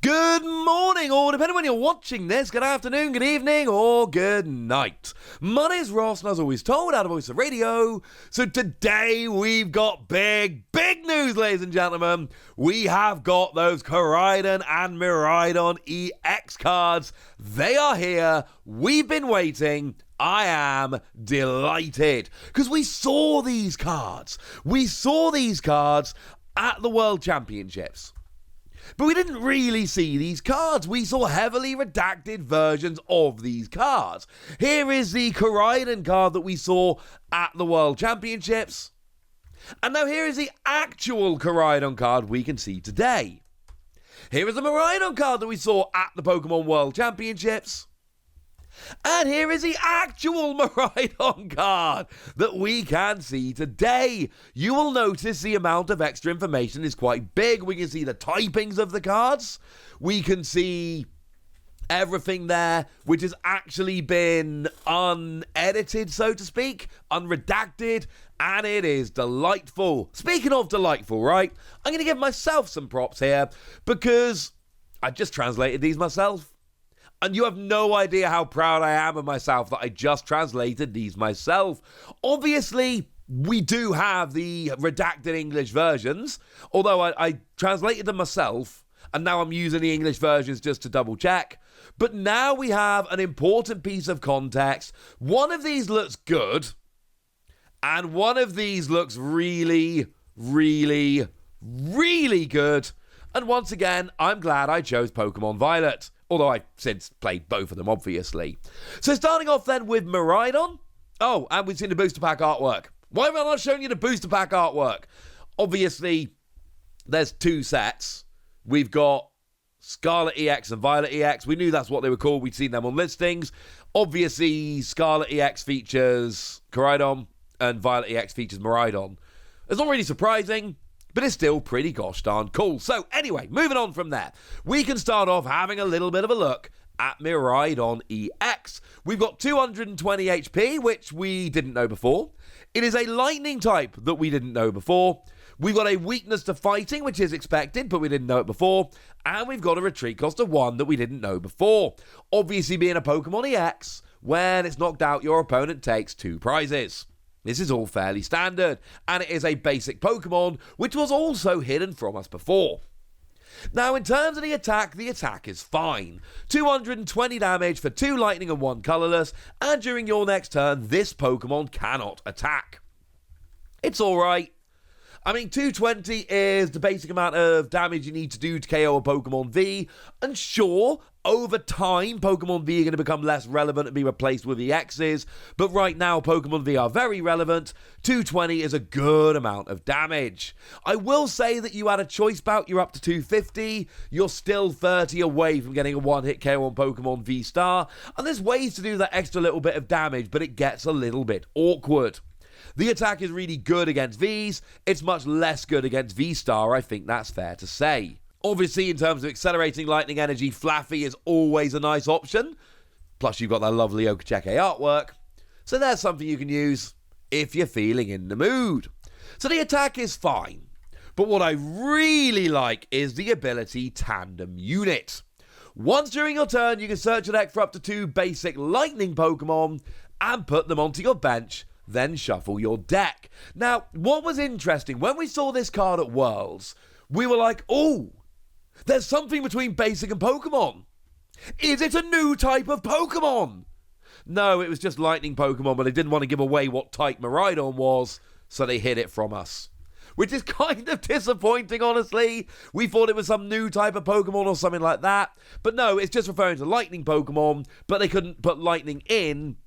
Good morning, or depending on when you're watching this, good afternoon, good evening, or good night. My name's Ross, and as always told, out of Voice of Radio. So today we've got big news, ladies and gentlemen. We have got those Koraidon and Miraidon EX cards. They are here. We've been waiting. I am delighted because we saw these cards. We saw these cards at the World Championships. But we didn't really see these cards. We saw heavily redacted versions of these cards. Here is the Koraidon card that we saw at the World Championships. And now here is the actual Koraidon card we can see today. Here is the Miraidon card that we saw at the Pokemon World Championships. And here is the actual Miraidon card that we can see today. You will notice the amount of extra information is quite big. We can see the typings of the cards. We can see everything there, which has actually been unedited, so to speak, unredacted, and it is delightful. Speaking of delightful, right, I'm going to give myself some props here because I just translated these myself. And you have no idea how proud I am of myself that I just translated these myself. Obviously, we do have the redacted English versions, although I translated them myself, and now I'm using the English versions just to double check. But now we have an important piece of context. One of these looks good, and one of these looks really, really, really good. And once again, I'm glad I chose Pokémon Violet. Although I've since played both of them, obviously. So starting off then with Miraidon. Oh, and we've seen the booster pack artwork. Why have I not shown you the booster pack artwork? Obviously, there's two sets. We've got Scarlet EX and Violet EX. We knew that's what they were called. We'd seen them on listings. Obviously, Scarlet EX features Koraidon and Violet EX features Miraidon. It's not really surprising, but it's still pretty gosh darn cool. So anyway, moving on from there, we can start off having a little bit of a look at Miraidon EX. We've got 220 HP, which we didn't know before. It is a lightning type that we didn't know before. We've got a weakness to fighting, which is expected, but we didn't know it before. And we've got a retreat cost of 1 that we didn't know before. Obviously, being a Pokemon EX, when it's knocked out, your opponent takes 2 prizes. This is all fairly standard, and it is a basic Pokemon, which was also hidden from us before. Now, in terms of the attack is fine. 220 damage for 2 lightning and 1 colorless, and during your next turn, this Pokemon cannot attack. It's alright. I mean, 220 is the basic amount of damage you need to do to KO a Pokemon V, and sure, over time, Pokemon V are going to become less relevant and be replaced with EXs, but right now, Pokemon V are very relevant. 220 is a good amount of damage. I will say that you had a choice bout, you're up to 250, you're still 30 away from getting a one-hit KO on Pokemon V Star, and there's ways to do that extra little bit of damage, but it gets a little bit awkward. The attack is really good against Vs. It's much less good against V-Star, I think that's fair to say. Obviously, in terms of accelerating lightning energy, Flaffy is always a nice option. Plus, you've got that lovely Okacheke artwork. So there's something you can use if you're feeling in the mood. So the attack is fine. But what I really like is the ability Tandem Unit. Once during your turn, you can search your deck for up to 2 basic lightning Pokemon and put them onto your bench, then shuffle your deck. Now, what was interesting, when we saw this card at Worlds, we were like, oh, there's something between Basic and Pokemon. Is it a new type of Pokemon? No, it was just Lightning Pokemon, but they didn't want to give away what type Miraidon was, so they hid it from us. Which is kind of disappointing, honestly. We thought it was some new type of Pokemon or something like that. But no, it's just referring to Lightning Pokemon, but they couldn't put Lightning in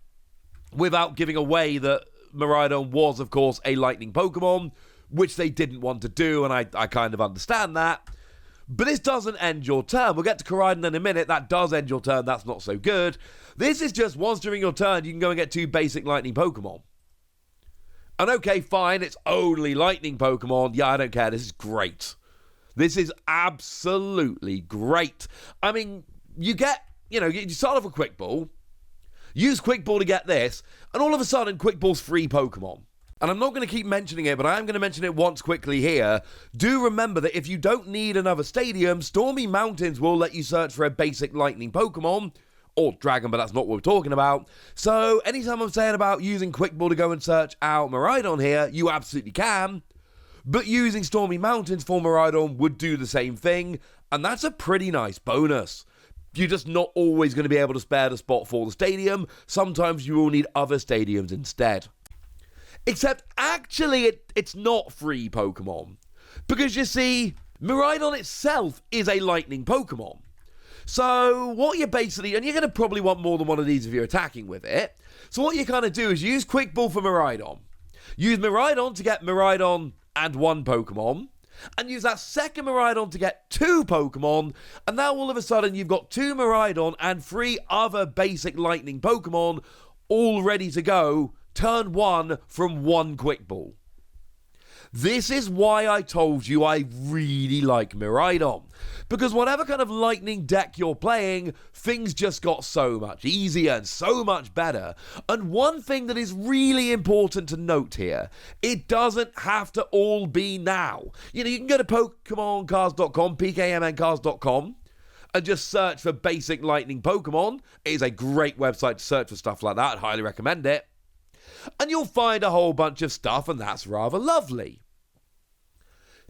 without giving away that Miraidon was, of course, a lightning Pokemon, which they didn't want to do, and I kind of understand that. But this doesn't end your turn. We'll get to Koraidon in a minute. That does end your turn. That's not so good. This is just once during your turn, you can go and get 2 basic lightning Pokemon. And okay, fine, it's only lightning Pokemon. Yeah, I don't care. This is great. This is absolutely great. I mean, you start off with Quick Ball. Use Quick Ball to get this, and all of a sudden, Quick Ball's free Pokemon. and I'm not going to keep mentioning it, but I am going to mention it once quickly here. Do remember that if you don't need another stadium, Stormy Mountains will let you search for a basic lightning Pokemon, or dragon, but that's not what we're talking about. So anytime I'm saying about using Quick Ball to go and search out Miraidon here, you absolutely can. But using Stormy Mountains for Miraidon would do the same thing, and that's a pretty nice bonus. You're just not always going to be able to spare the spot for the stadium. Sometimes you will need other stadiums instead. Except, actually, it's not free Pokemon. Because, you see, Miraidon itself is a lightning Pokemon. So, what you basically... And you're going to probably want more than one of these if you're attacking with it. So, what you kind of do is use Quick Ball for Miraidon. Use Miraidon to get Miraidon and one Pokemon. And use that second Miraidon to get two Pokemon. And now, all of a sudden, you've got two Miraidon and 3 other basic lightning Pokemon all ready to go. Turn 1 from 1 Quick Ball. This is why I told you I really like Miraidon. Because whatever kind of lightning deck you're playing, things just got so much easier and so much better. And one thing that is really important to note here, it doesn't have to all be now. You know, you can go to PokemonCards.com, PKMNCards.com, and just search for basic lightning Pokemon. It is a great website to search for stuff like that. I'd highly recommend it. And you'll find a whole bunch of stuff, and that's rather lovely.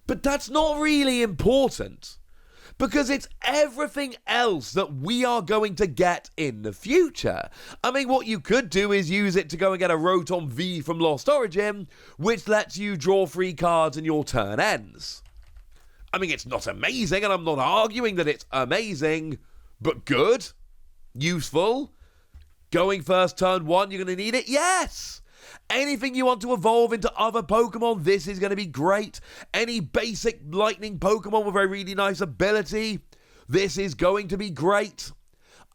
But that's not really important, because it's everything else that we are going to get in the future. I mean, what you could do is use it to go and get a Rotom V from Lost Origin, which lets you draw 3 cards and your turn ends. I mean, it's not amazing, and I'm not arguing that it's amazing, but good, useful. Going first turn 1, you're going to need it? Yes! Anything you want to evolve into other Pokemon, this is going to be great. Any basic lightning Pokemon with a really nice ability, this is going to be great.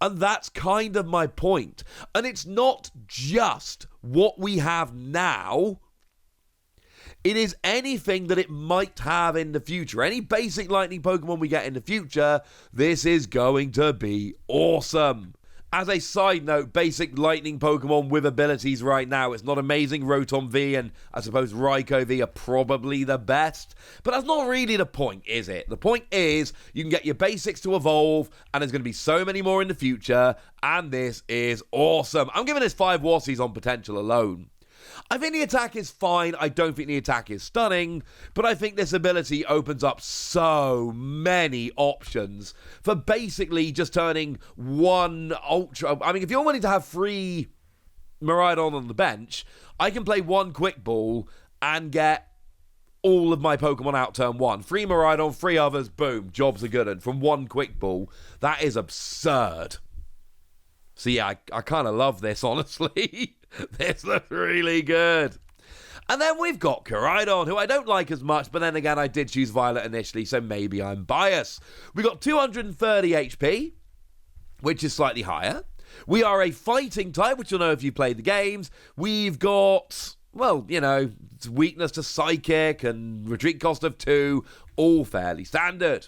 And that's kind of my point. And it's not just what we have now. It is anything that it might have in the future. Any basic lightning Pokemon we get in the future, this is going to be awesome. As a side note, basic lightning Pokemon with abilities right now, it's not amazing. Rotom V and I suppose Raikou V are probably the best. But that's not really the point, is it? The point is you can get your basics to evolve, and there's going to be so many more in the future, and this is awesome. I'm giving this 5 Wassies on potential alone. I think the attack is fine. I don't think the attack is stunning, but I think this ability opens up so many options for basically just turning 1 Ultra. I mean, if you're wanting to have 3 Miraidon on the bench, I can play 1 Quick Ball and get all of my Pokemon out turn 1. 3 Miraidon, 3 others, boom, jobs are good. And from 1 Quick Ball, that is absurd. So yeah, I kind of love this, honestly. This looks really good. And then we've got Koraidon, who I don't like as much, but then again, I did choose Violet initially, so maybe I'm biased. We got 230 HP, which is slightly higher. We are a fighting type, which you'll know if you played the games. We've got, well, you know, weakness to Psychic and retreat cost of 2, all fairly standard.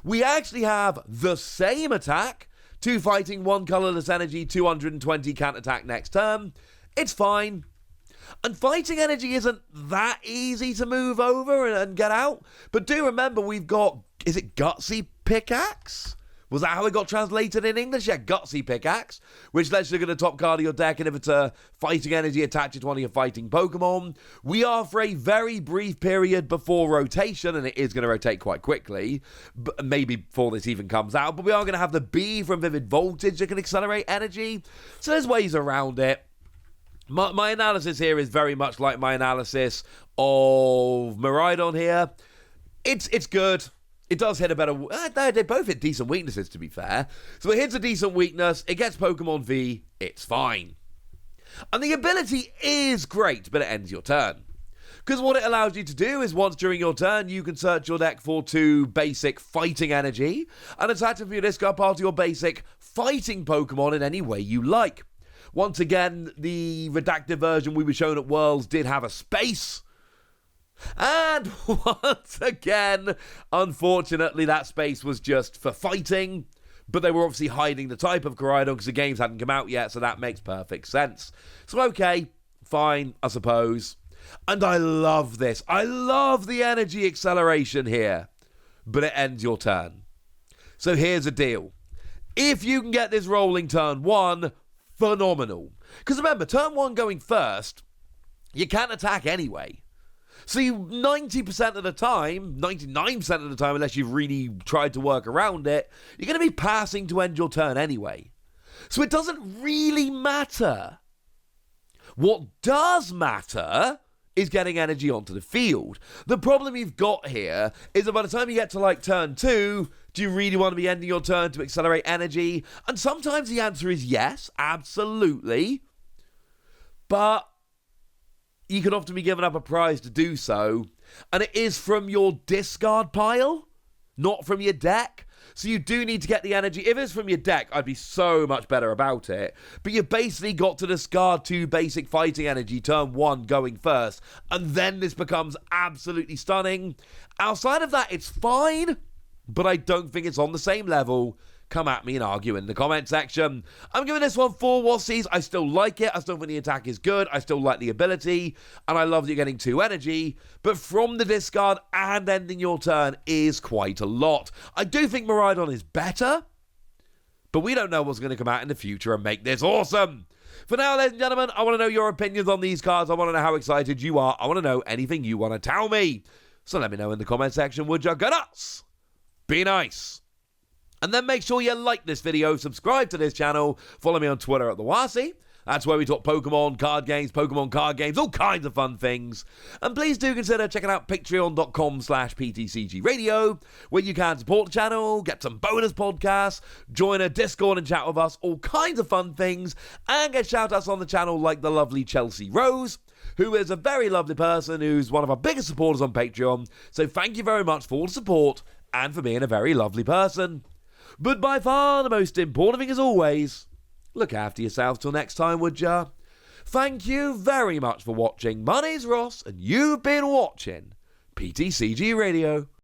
We actually have the same attack, 2 fighting, 1 colorless energy, 220 can't attack next turn. It's fine. And fighting energy isn't that easy to move over and get out. But do remember, we've got, is it Gutsy Pickaxe? Was that how it got translated in English? Yeah, Gutsy Pickaxe, which lets you look at the top card of your deck, and if it's a fighting energy, attach it to one of your fighting Pokemon. We are for a very brief period before rotation, and it is going to rotate quite quickly, but maybe before this even comes out, but we are going to have the B from Vivid Voltage that can accelerate energy, so there's ways around it. My analysis here is very much like my analysis of Miraidon here. It's good. It does hit a better... They both hit decent weaknesses, to be fair. So it hits a decent weakness, it gets Pokemon V, it's fine. And the ability is great, but it ends your turn. Because what it allows you to do is once during your turn, you can search your deck for 2 basic fighting energy, and attach it from your discard pile to your basic fighting Pokemon in any way you like. Once again, the redacted version we were shown at Worlds did have a space. And once again, unfortunately, that space was just for fighting. But they were obviously hiding the type of Koraidon because the games hadn't come out yet, so that makes perfect sense. So okay, fine, I suppose. And I love this. I love the energy acceleration here. But it ends your turn. So here's the deal. If you can get this rolling turn 1, phenomenal. Because remember, turn 1 going first, you can't attack anyway. So you 90% of the time, 99% of the time, unless you've really tried to work around it, you're going to be passing to end your turn anyway. So it doesn't really matter. What does matter is getting energy onto the field. The problem you've got here is that by the time you get to like turn 2, do you really want to be ending your turn to accelerate energy? And sometimes the answer is yes, absolutely. But you can often be given up a prize to do so, and it is from your discard pile, not from your deck. So you do need to get the energy. If it's from your deck, I'd be so much better about it. But you basically got to discard 2 basic fighting energy, turn 1 going first, and then this becomes absolutely stunning. Outside of that, it's fine, but I don't think it's on the same level. Come at me and argue in the comment section. I'm giving this one 4 Wassies. I still like it. I still think the attack is good. I still like the ability. And I love that you're getting 2 energy. But from the discard and ending your turn is quite a lot. I do think Miraidon is better. But we don't know what's going to come out in the future and make this awesome. For now, ladies and gentlemen, I want to know your opinions on these cards. I want to know how excited you are. I want to know anything you want to tell me. So let me know in the comment section, would you? Go nuts! Be nice. And then make sure you like this video, subscribe to this channel, follow me on Twitter at @TheWassie. That's where we talk Pokemon card games, all kinds of fun things. And please do consider checking out patreon.com/PTCG Radio, where you can support the channel, get some bonus podcasts, join a Discord and chat with us, all kinds of fun things, and get shout-outs on the channel like the lovely Chelsea Rose, who is a very lovely person who's one of our biggest supporters on Patreon. So thank you very much for all the support and for being a very lovely person. But by far the most important thing, as always, look after yourselves till next time, would ya? Thank you very much for watching. My name's Ross, and you've been watching PTCG Radio.